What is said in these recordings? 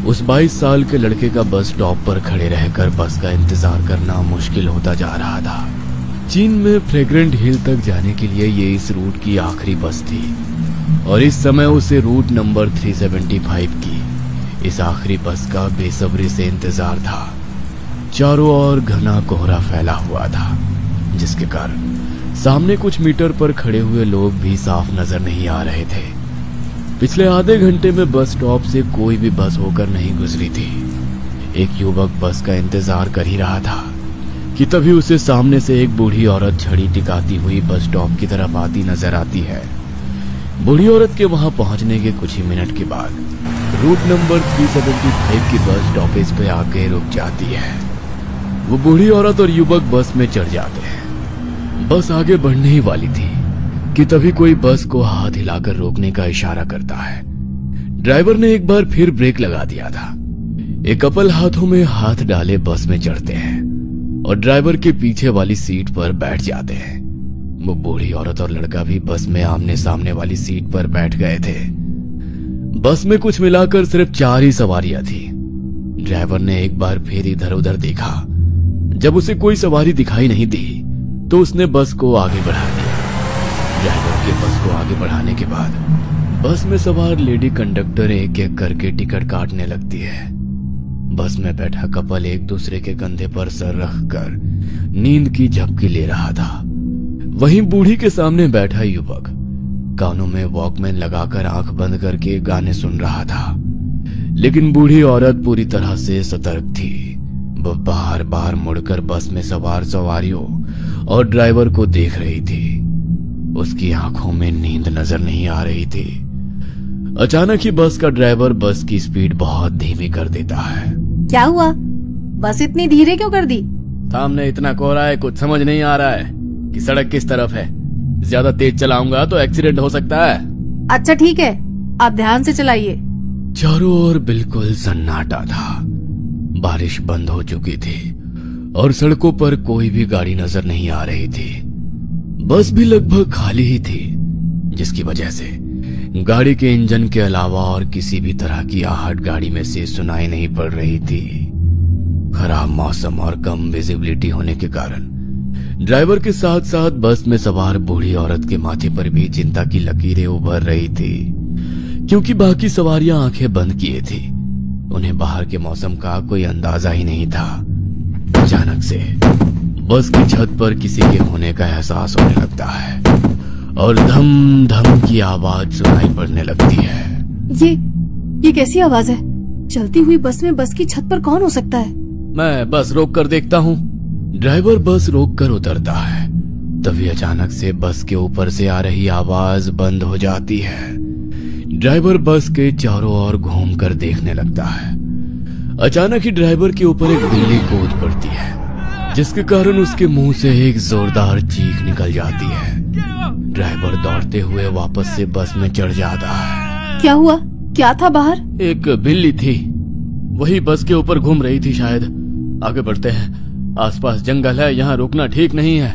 उस 22 साल के लड़के का बस स्टॉप पर खड़े रहकर बस का इंतजार करना मुश्किल होता जा रहा था। चीन में फ्रेग्रेंट हिल तक जाने के लिए ये इस रूट की आखिरी बस थी और इस समय उसे रूट नंबर 375 की इस आखिरी बस का बेसब्री से इंतजार था। चारों ओर घना कोहरा फैला हुआ था, जिसके कारण सामने कुछ मीटर पर खड़े हुए लोग भी साफ नजर नहीं आ रहे थे। पिछले आधे घंटे में बस स्टॉप से कोई भी बस होकर नहीं गुजरी थी। एक युवक बस का इंतजार कर ही रहा था कि तभी उसे सामने से एक बूढ़ी औरत छड़ी टिकाती हुई बस स्टॉप की तरफ आती नजर आती है। बूढ़ी औरत के वहां पहुंचने के कुछ ही मिनट के बाद रूट नंबर 375 की बस स्टॉपेज पे आके रुक जाती है। वो बूढ़ी औरत और युवक बस में चढ़ जाते हैं। बस आगे बढ़ने ही वाली थी कि तभी कोई बस को हाथ हिलाकर रोकने का इशारा करता है। ड्राइवर ने एक बार फिर ब्रेक लगा दिया था। एक कपल हाथों में हाथ डाले बस में चढ़ते हैं और ड्राइवर के पीछे वाली सीट पर बैठ जाते हैं। वो बूढ़ी औरत और लड़का भी बस में आमने सामने वाली सीट पर बैठ गए थे। बस में कुछ मिलाकर सिर्फ 4 ही सवारियां थी। ड्राइवर ने एक बार फिर इधर उधर देखा। जब उसे कोई सवारी दिखाई नहीं दी तो उसने बस को आगे बढ़ा दिया। ड्राइवर के बस को आगे बढ़ाने के बाद बस में सवार लेडी कंडक्टर एक एक करके टिकट काटने लगती है। बस में बैठा कपल एक दूसरे के कंधे पर सर रखकर नींद की झपकी ले रहा था। वहीं बूढ़ी के सामने बैठा युवक कानों में वॉकमैन लगाकर आंख बंद करके गाने सुन रहा था। लेकिन बूढ़ी औरत पूरी तरह से सतर्क थी। वो बार बार मुड़कर बस में सवार सवारियों और ड्राइवर को देख रही थी। उसकी आंखों में नींद नजर नहीं आ रही थी। अचानक ही बस का ड्राइवर बस की स्पीड बहुत धीमी कर देता है। क्या हुआ? बस इतनी धीरे क्यों कर दी? सामने इतना कोहरा है, कुछ समझ नहीं आ रहा है कि सड़क किस तरफ है। ज्यादा तेज चलाऊंगा तो एक्सीडेंट हो सकता है। अच्छा ठीक है, आप ध्यान से चलाइए। चारों ओर बिल्कुल सन्नाटा था। बारिश बंद हो चुकी थी और सड़कों पर कोई भी गाड़ी नजर नहीं आ रही थी। बस भी लगभग खाली ही थी, जिसकी वजह से गाड़ी के इंजन के अलावा और किसी भी तरह की आहट गाड़ी में से सुनाई नहीं पड़ रही थी। खराब मौसम और कम विजिबिलिटी होने के कारण ड्राइवर के साथ साथ बस में सवार बूढ़ी औरत के माथे पर भी चिंता की लकीरें उभर रही थी, क्योंकि बाकी सवारियां आंखें बंद किए थी। उन्हें बाहर के मौसम का कोई अंदाजा ही नहीं था। अचानक से बस की छत पर किसी के होने का एहसास होने लगता है और धम धम की आवाज सुनाई पड़ने लगती है। ये कैसी आवाज है? चलती हुई बस में बस की छत पर कौन हो सकता है? मैं बस रोक कर देखता हूँ। ड्राइवर बस रोक कर उतरता है। तभी अचानक से बस के ऊपर से आ रही आवाज बंद हो जाती है। ड्राइवर बस के चारों ओर घूम कर देखने लगता है। अचानक ही ड्राइवर के ऊपर एक बिल्ली कूद पड़ती है, जिसके कारण उसके मुंह से एक जोरदार चीख निकल जाती है। ड्राइवर दौड़ते हुए वापस से बस में चढ़ जाता है। क्या हुआ? क्या था बाहर? एक बिल्ली थी, वही बस के ऊपर घूम रही थी शायद। आगे बढ़ते हैं, आसपास जंगल है, यहाँ रुकना ठीक नहीं है।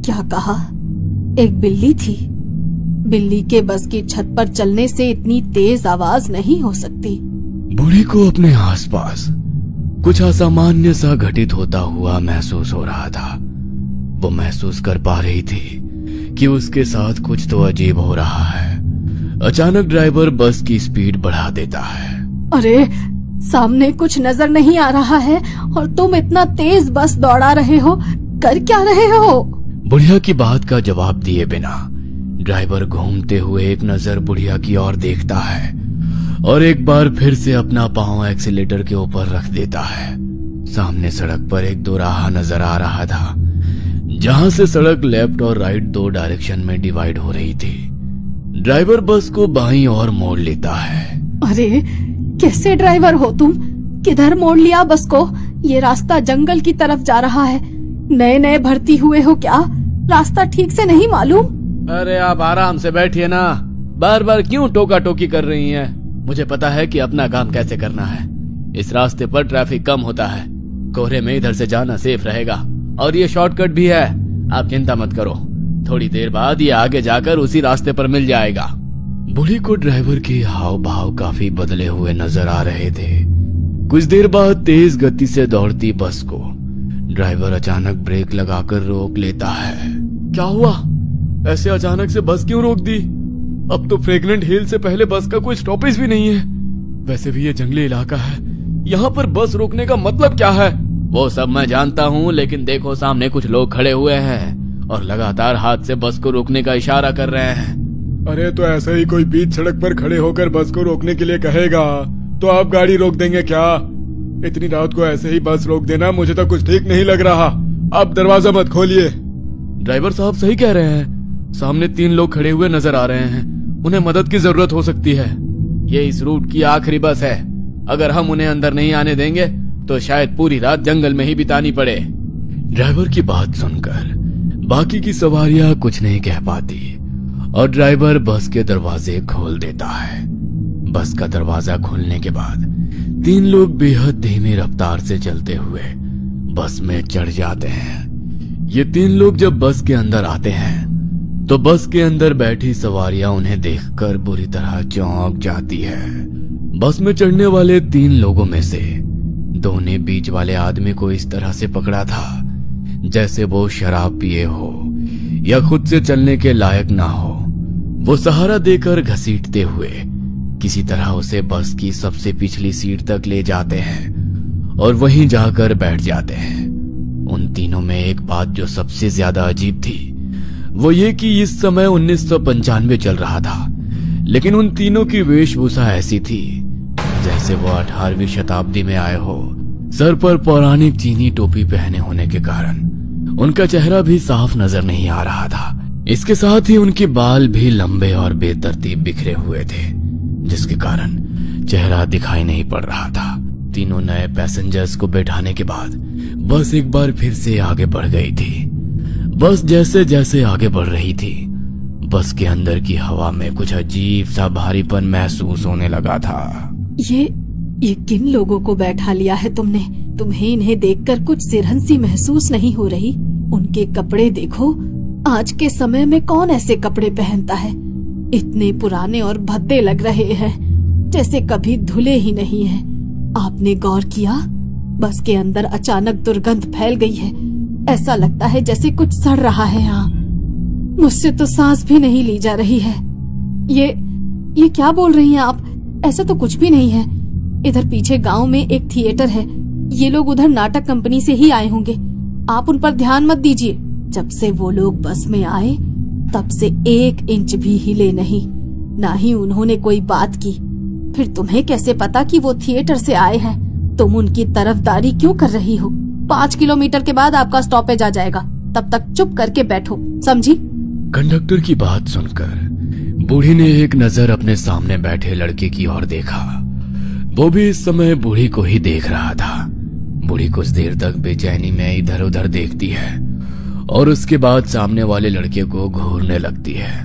क्या कहा? एक बिल्ली थी? बिल्ली के बस की छत पर चलने से इतनी तेज आवाज नहीं हो सकती। बूढ़ी को अपने आसपास कुछ असामान्य सा घटित होता हुआ महसूस हो रहा था। वो महसूस कर पा रही थी कि उसके साथ कुछ तो अजीब हो रहा है। अचानक ड्राइवर बस की स्पीड बढ़ा देता है। अरे, सामने कुछ नजर नहीं आ रहा है और तुम इतना तेज बस दौड़ा रहे हो, कर क्या रहे हो? बुढ़िया की बात का जवाब दिए बिना ड्राइवर घूमते हुए एक नजर बुढ़िया की ओर देखता है और एक बार फिर से अपना पांव एक्सीलेटर के ऊपर रख देता है। सामने सड़क पर एक दोराहा नजर आ रहा था, जहां से सड़क लेफ्ट और राइट 2 डायरेक्शन में डिवाइड हो रही थी। ड्राइवर बस को बाईं ओर मोड़ लेता है। अरे, कैसे ड्राइवर हो तुम? किधर मोड़ लिया बस को? ये रास्ता जंगल की तरफ जा रहा है। नए नए भर्ती हुए हो क्या? रास्ता ठीक से नहीं मालूम? अरे आप आराम से बैठिए ना, बार बार क्यों टोका टोकी कर रही हैं? मुझे पता है कि अपना काम कैसे करना है। इस रास्ते पर ट्रैफिक कम होता है, कोहरे में इधर से जाना सेफ रहेगा और ये शॉर्टकट भी है। आप चिंता मत करो, थोड़ी देर बाद ये आगे जाकर उसी रास्ते पर मिल जाएगा। बूढ़ी को ड्राइवर के हाव भाव काफी बदले हुए नजर आ रहे थे। कुछ देर बाद तेज गति से दौड़ती बस को ड्राइवर अचानक ब्रेक लगाकर रोक लेता है। क्या हुआ? ऐसे अचानक से बस क्यों रोक दी? अब तो फ्रेग्रेंट हिल से पहले बस का कोई स्टॉपेज भी नहीं है। वैसे भी ये जंगली इलाका है, यहाँ पर बस रोकने का मतलब क्या है? वो सब मैं जानता हूँ, लेकिन देखो सामने कुछ लोग खड़े हुए हैं और लगातार हाथ से बस को रोकने का इशारा कर रहे हैं। अरे तो ऐसे ही कोई बीच सड़क पर खड़े होकर बस को रोकने के लिए कहेगा तो आप गाड़ी रोक देंगे क्या? इतनी रात को ऐसे ही बस रोक देना मुझे तो कुछ ठीक नहीं लग रहा। आप दरवाजा मत खोलिए। ड्राइवर साहब सही कह रहे हैं, सामने 3 लोग खड़े हुए नजर आ रहे हैं, उन्हें मदद की जरूरत हो सकती है। ये इस रूट की आखिरी बस है, अगर हम उन्हें अंदर नहीं आने देंगे तो शायद पूरी रात जंगल में ही बितानी पड़े। ड्राइवर की बात सुनकर बाकी की सवारियां कुछ नहीं कह पाती और ड्राइवर बस के दरवाजे खोल देता है। बस का दरवाजा खोलने के बाद 3 लोग बेहद धीमी रफ्तार से चलते हुए बस में चढ़ जाते हैं। ये 3 लोग जब बस के अंदर आते हैं तो बस के अंदर बैठी सवारियां उन्हें देखकर बुरी तरह चौंक जाती है। बस में चढ़ने वाले 3 लोगों में से 2 ने बीच वाले आदमी को इस तरह से पकड़ा था जैसे वो शराब पिए हो या खुद से चलने के लायक ना हो। वो सहारा देकर घसीटते हुए किसी तरह उसे बस की सबसे पिछली सीट तक ले जाते हैं और वहीं जाकर बैठ जाते हैं। उन तीनों में एक बात जो सबसे ज्यादा अजीब थी वो ये कि इस समय 1995 चल रहा था, लेकिन उन तीनों की वेशभूषा ऐसी थी जैसे वो 18वीं शताब्दी में आए हो। सर पर पौराणिक चीनी टोपी पहने होने के कारण उनका चेहरा भी साफ नजर नहीं आ रहा था। इसके साथ ही उनके बाल भी लंबे और बेतरतीब बिखरे हुए थे, जिसके कारण चेहरा दिखाई नहीं पड़ रहा था। तीनों नए पैसेंजर्स को बैठाने के बाद बस एक बार फिर से आगे बढ़ गई थी। बस जैसे जैसे आगे बढ़ रही थी, बस के अंदर की हवा में कुछ अजीब सा भारीपन महसूस होने लगा था। ये किन लोगों को बैठा लिया है तुमने? तुम्हें इन्हें देखकर कुछ सिरहंसी महसूस नहीं हो रही? उनके कपड़े देखो, आज के समय में कौन ऐसे कपड़े पहनता है? इतने पुराने और भद्दे लग रहे हैं, जैसे कभी धुले ही नहीं हैं। आपने गौर किया? बस के अंदर अचानक दुर्गंध फैल गई है। ऐसा लगता है जैसे कुछ सड़ रहा है यहाँ। मुझसे तो सांस भी नहीं ली जा रही है। ये क्या बोल रही हैं आप? ऐसा तो कुछ भी नहीं है। इधर पीछे गांव में एक थिएटर है, ये लोग उधर नाटक कंपनी से ही आए होंगे। आप उन पर ध्यान मत दीजिए। जब से वो लोग बस में आए तब से 1 इंच भी हिले नहीं, ना ही उन्होंने कोई बात की। फिर तुम्हें कैसे पता कि वो थिएटर से आए हैं? तुम उनकी तरफदारी क्यों कर रही हो? 5 किलोमीटर के बाद आपका स्टॉपेज आ जाएगा, तब तक चुप करके बैठो, समझी? कंडक्टर की बात सुनकर बूढ़ी ने एक नजर अपने सामने बैठे लड़के की ओर देखा। वो भी इस समय बूढ़ी को ही देख रहा था। बूढ़ी कुछ देर तक बेचैनी में इधर उधर देखती है और उसके बाद सामने वाले लड़के को घूरने लगती है।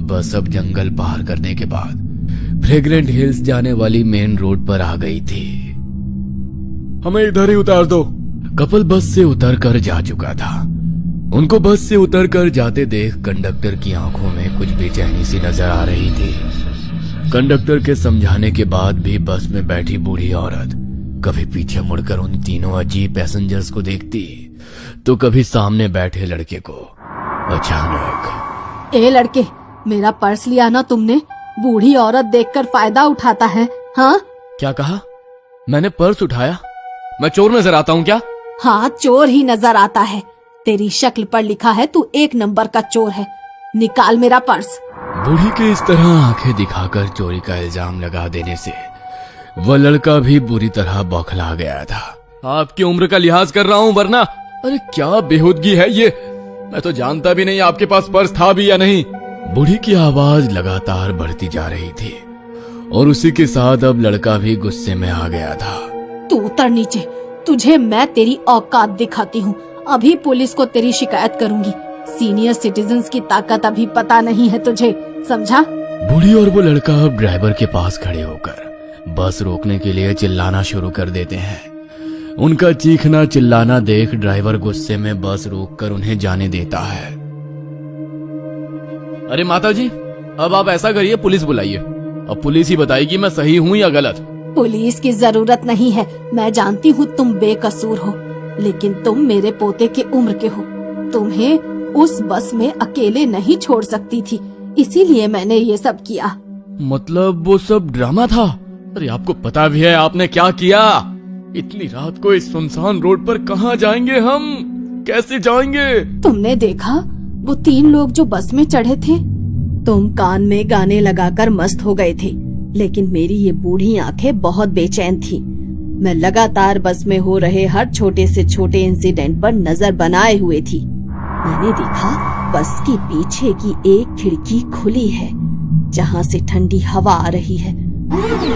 बस अब जंगल पार करने के बाद फ्रेग्रेंट हिल्स जाने वाली मेन रोड पर आ गई थी। हमें इधर ही उतार दो। कपल बस से उतरकर जा चुका था। उनको बस से उतरकर जाते देख कंडक्टर की आंखों में कुछ बेचैनी सी नजर आ रही थी। कंडक्टर के समझाने के बाद भी बस में बैठी बूढ़ी औरत कभी पीछे मुड़कर उन तीनों अजीब पैसेंजर्स को देखती तो कभी सामने बैठे लड़के को। अचानक, ए लड़के, मेरा पर्स लिया ना तुमने? बूढ़ी औरत देखकर फायदा उठाता है, हाँ? क्या कहा? मैंने पर्स उठाया? मैं चोर नजर आता हूँ क्या? हाँ, चोर ही नजर आता है। तेरी शक्ल पर लिखा है तू 1 नंबर का चोर है। निकाल मेरा पर्स। बूढ़ी के इस तरह आंखें दिखाकर चोरी का इल्जाम लगा देने से वह लड़का भी बुरी तरह बौखला गया था। आपकी उम्र का लिहाज कर रहा हूँ वरना। अरे क्या बेहूदगी है ये, मैं तो जानता भी नहीं आपके पास पर्स था भी या नहीं। बूढ़ी की आवाज लगातार बढ़ती जा रही थी और उसी के साथ अब लड़का भी गुस्से में आ गया था। तू उतर नीचे, तुझे मैं तेरी औकात दिखाती हूँ। अभी पुलिस को तेरी शिकायत करूंगी। सीनियर सिटीजन्स की ताकत अभी पता नहीं है तुझे, समझा? बूढ़ी और वो लड़का अब ड्राइवर के पास खड़े होकर बस रोकने के लिए चिल्लाना शुरू कर देते हैं। उनका चीखना चिल्लाना देख ड्राइवर गुस्से में बस रोककर उन्हें जाने देता है। अरे माता जी, अब आप ऐसा करिए, पुलिस बुलाइए। अब पुलिस ही बताएगी मैं सही हूँ या गलत। पुलिस की जरूरत नहीं है। मैं जानती हूँ तुम बेकसूर हो, लेकिन तुम मेरे पोते के उम्र के हो। तुम्हें उस बस में अकेले नहीं छोड़ सकती थी, इसीलिए मैंने ये सब किया। मतलब वो सब ड्रामा था? अरे आपको पता भी है आपने क्या किया? इतनी रात को इस सुनसान रोड पर कहाँ जाएंगे हम? कैसे जाएंगे? तुमने देखा वो 3 लोग जो बस में चढ़े थे? तुम कान में गाने लगाकर मस्त हो गए थे, लेकिन मेरी ये बूढ़ी आंखें बहुत बेचैन थी। मैं लगातार बस में हो रहे हर छोटे से छोटे इंसिडेंट पर नजर बनाए हुए थी। मैंने देखा बस के पीछे की एक खिड़की खुली है, जहाँ से ठंडी हवा आ रही है।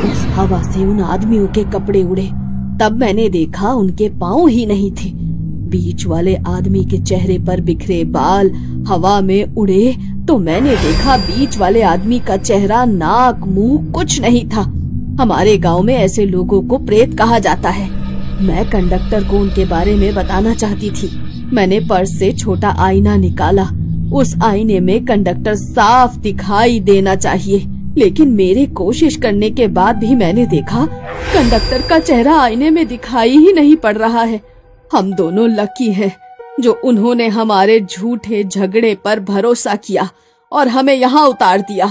उस हवा से उन आदमियों के कपड़े उड़े। तब मैंने देखा उनके पाँव ही नहीं थे। बीच वाले आदमी के चेहरे पर बिखरे बाल हवा में उड़े तो मैंने देखा बीच वाले आदमी का चेहरा, नाक, मुंह कुछ नहीं था। हमारे गांव में ऐसे लोगों को प्रेत कहा जाता है। मैं कंडक्टर को उनके बारे में बताना चाहती थी। मैंने पर्स से छोटा आईना निकाला। उस आईने में कंडक्टर साफ दिखाई देना चाहिए, लेकिन मेरे कोशिश करने के बाद भी मैंने देखा कंडक्टर का चेहरा आईने में दिखाई ही नहीं पड़ रहा है। हम दोनों लकी हैं जो उन्होंने हमारे झूठे झगड़े पर भरोसा किया और हमें यहाँ उतार दिया।